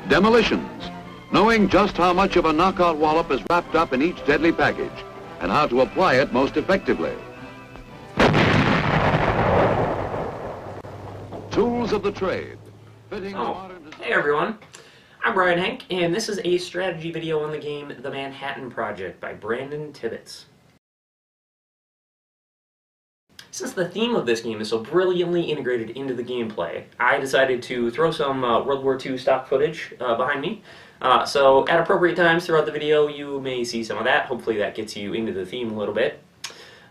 Demolitions, knowing just how much of a knockout wallop is wrapped up in each deadly package and how to apply it most effectively. Tools of the trade. Fitting Hey everyone, I'm Brian Henk, and this is a strategy video on the game The Manhattan Project by Brandon Tibbets. Since the theme of this game is so brilliantly integrated into the gameplay, I decided to throw some World War II stock footage behind me. So at appropriate times throughout the video, you may see some of that. Hopefully that gets you into the theme a little bit.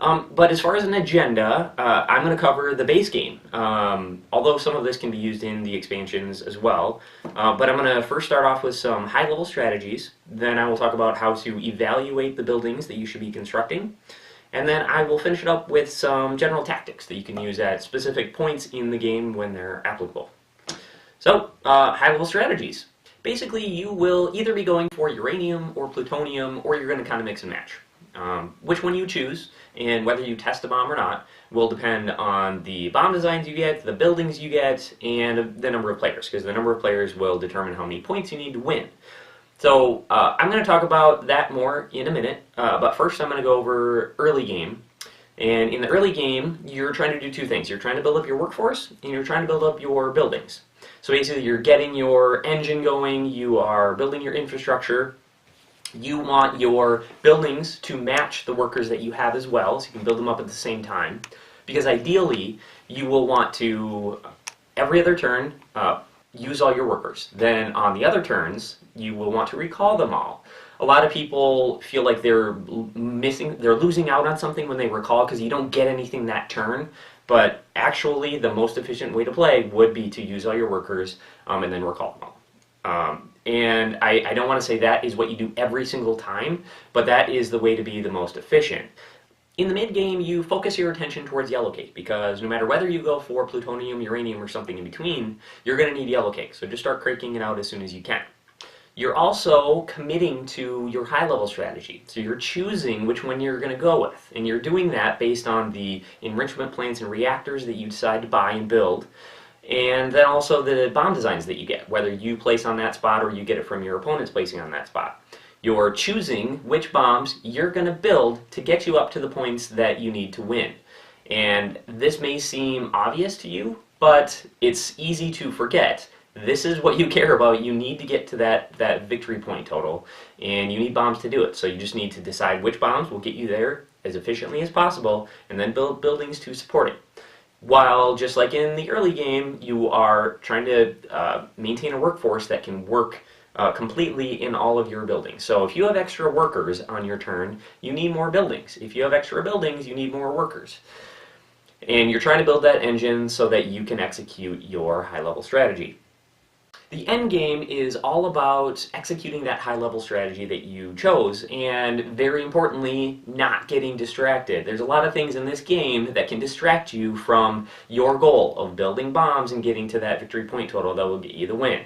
But as far as an agenda, I'm going to cover the base game, although some of this can be used in the expansions as well. But I'm going to first start off with some high-level strategies, then I will talk about how to evaluate the buildings that you should be constructing, and then I will finish it up with some general tactics that you can use at specific points in the game when they're applicable. So, high-level strategies. Basically, you will either be going for uranium or plutonium, or you're going to kind of mix and match. Which one you choose, and whether you test a bomb or not, will depend on the bomb designs you get, the buildings you get, and the number of players, because the number of players will determine how many points you need to win. So I'm going to talk about that more in a minute, but first I'm going to go over early game. And in the early game, you're trying to do two things. You're trying to build up your workforce, and you're trying to build up your buildings. So basically, you're getting your engine going, you are building your infrastructure. You want your buildings to match the workers that you have as well, so you can build them up at the same time. Because ideally, you will want to, every other turn, use all your workers. Then on the other turns, you will want to recall them all. A lot of people feel like they're losing out on something when they recall because you don't get anything that turn. But actually, the most efficient way to play would be to use all your workers and then recall them all. And I don't want to say that is what you do every single time, but that is the way to be the most efficient. In the mid-game, you focus your attention towards yellow cake, because no matter whether you go for plutonium, uranium, or something in between, you're going to need yellow cake, so just start cranking it out as soon as you can. You're also committing to your high-level strategy, so you're choosing which one you're going to go with, and you're doing that based on the enrichment plants and reactors that you decide to buy and build, and then also the bomb designs that you get, whether you place on that spot or you get it from your opponents placing on that spot. You're choosing which bombs you're going to build to get you up to the points that you need to win. And this may seem obvious to you, but it's easy to forget. This is what you care about. You need to get to that victory point total, and you need bombs to do it. So you just need to decide which bombs will get you there as efficiently as possible, and then build buildings to support it. While, just like in the early game, you are trying to maintain a workforce that can work completely in all of your buildings. So if you have extra workers on your turn, you need more buildings. If you have extra buildings, you need more workers. And you're trying to build that engine so that you can execute your high-level strategy. The end game is all about executing that high-level strategy that you chose, and very importantly, not getting distracted. There's a lot of things in this game that can distract you from your goal of building bombs and getting to that victory point total that will get you the win.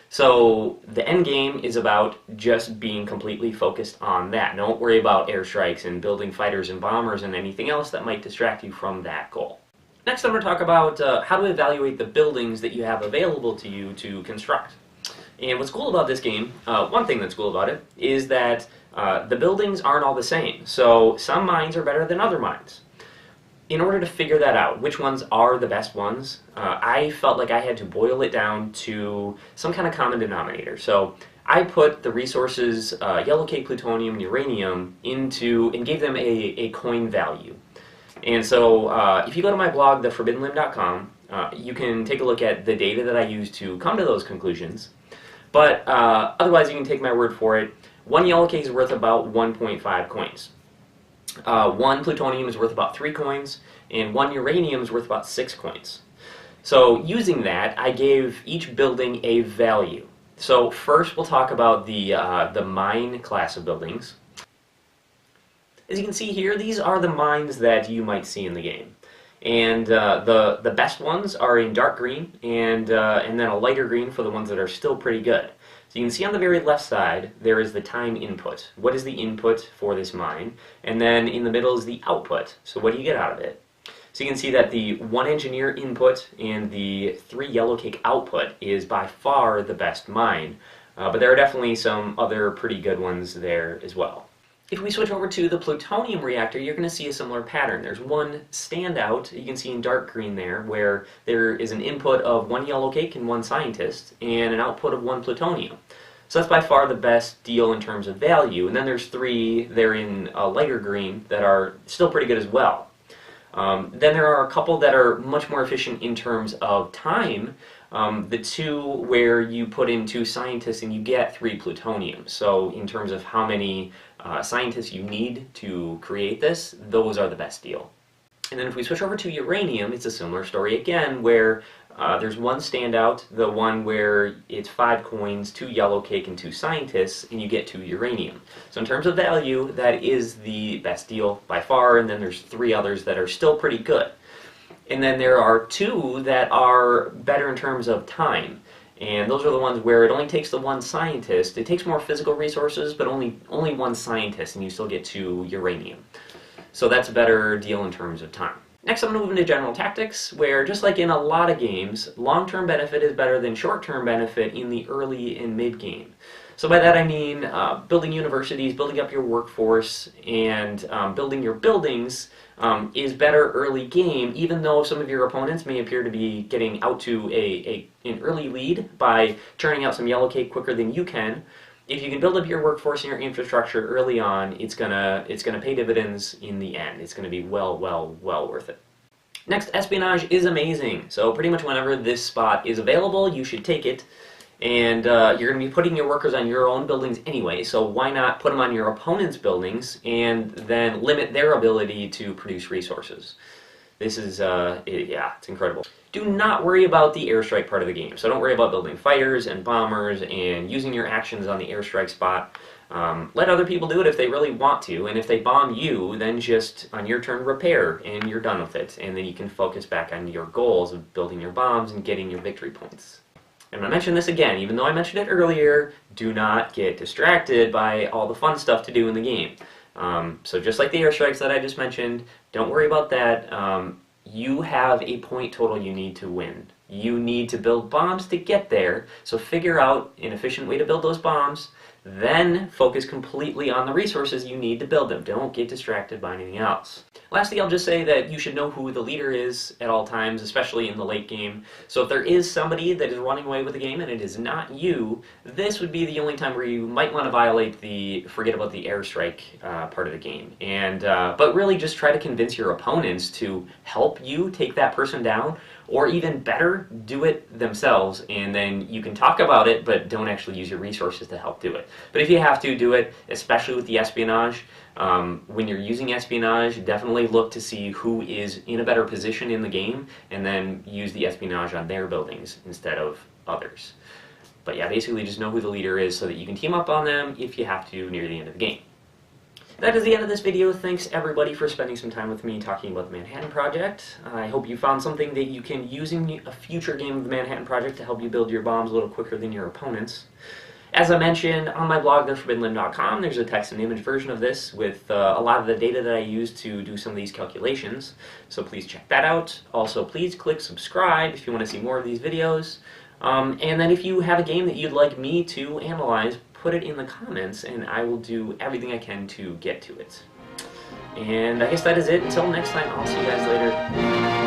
So the end game is about just being completely focused on that. Don't worry about airstrikes and building fighters and bombers and anything else that might distract you from that goal. Next, I'm going to talk about how to evaluate the buildings that you have available to you to construct. And what's cool about this game, one thing that's cool about it, is that the buildings aren't all the same. So some mines are better than other mines. In order to figure that out, which ones are the best ones, I felt like I had to boil it down to some kind of common denominator. So I put the resources, yellow cake, plutonium, and uranium, into, and gave them a coin value. And so if you go to my blog, theforbiddenlimb.com, you can take a look at the data that I used to come to those conclusions. But otherwise, you can take my word for it. One yellow cake is worth about 1.5 coins. One plutonium is worth about 3 coins, and one uranium is worth about 6 coins. So using that, I gave each building a value. So first we'll talk about the mine class of buildings. As you can see here, these are the mines that you might see in the game. And the best ones are in dark green, and then a lighter green for the ones that are still pretty good. So you can see on the very left side, there is the time input. What is the input for this mine? And then in the middle is the output. So what do you get out of it? So you can see that the 1 engineer input and the 3 yellow cake output is by far the best mine. But there are definitely some other pretty good ones there as well. If we switch over to the plutonium reactor, you're going to see a similar pattern. There's one standout, you can see in dark green there, where there is an input of 1 yellow cake and 1 scientist, and an output of 1 plutonium. So that's by far the best deal in terms of value. And then there's 3 there in lighter green that are still pretty good as well. Then there are a couple that are much more efficient in terms of time. The 2 where you put in 2 scientists and you get 3 plutonium. So in terms of how many scientists you need to create this, those are the best deal. And then if we switch over to uranium, it's a similar story again, where there's one standout, the one where it's 5 coins, 2 yellow cake, and 2 scientists, and you get 2 uranium. So in terms of value, that is the best deal by far, and then there's 3 others that are still pretty good. And then there are 2 that are better in terms of time. And those are the ones where it only takes the 1 scientist. It takes more physical resources, but only 1 scientist, and you still get 2 uranium. So that's a better deal in terms of time. Next, I'm going to move into general tactics, where just like in a lot of games, long-term benefit is better than short-term benefit in the early and mid-game. So by that I mean building universities, building up your workforce, and building your buildings is better early game, even though some of your opponents may appear to be getting out to an early lead by churning out some yellow cake quicker than you can. If you can build up your workforce and your infrastructure early on, it's gonna pay dividends in the end. It's gonna be well worth it. Next, espionage is amazing. So pretty much whenever this spot is available, you should take it. And you're going to be putting your workers on your own buildings anyway, so why not put them on your opponent's buildings and then limit their ability to produce resources? This is, yeah, it's incredible. Do not worry about the airstrike part of the game. So don't worry about building fighters and bombers and using your actions on the airstrike spot. Let other people do it if they really want to, and if they bomb you, then just on your turn repair, and you're done with it. And then you can focus back on your goals of building your bombs and getting your victory points. I'm going to mention this again, even though I mentioned it earlier, do not get distracted by all the fun stuff to do in the game. So just like the airstrikes that I just mentioned, don't worry about that. You have a point total you need to win. You need to build bombs to get there, so figure out an efficient way to build those bombs, then focus completely on the resources you need to build them. Don't get distracted by anything else. Lastly, I'll just say that you should know who the leader is at all times, especially in the late game. So if there is somebody that is running away with the game and it is not you, this would be the only time where you might want to violate the forget about the airstrike part of the game. And but really just try to convince your opponents to help you take that person down, or even better, do it themselves, and then you can talk about it, but don't actually use your resources to help do it. But if you have to, do it, especially with the espionage. When you're using espionage, definitely look to see who is in a better position in the game, and then use the espionage on their buildings instead of others. But yeah, basically just know who the leader is so that you can team up on them if you have to near the end of the game. That is the end of this video. Thanks everybody for spending some time with me talking about the Manhattan Project. I hope you found something that you can use in a future game of the Manhattan Project to help you build your bombs a little quicker than your opponents. As I mentioned, on my blog, theforbiddenlimb.com, there's a text and image version of this with a lot of the data that I use to do some of these calculations. So please check that out. Also, please click subscribe if you want to see more of these videos. And then if you have a game that you'd like me to analyze, put it in the comments, and I will do everything I can to get to it. And I guess that is it. Until next time, I'll see you guys later.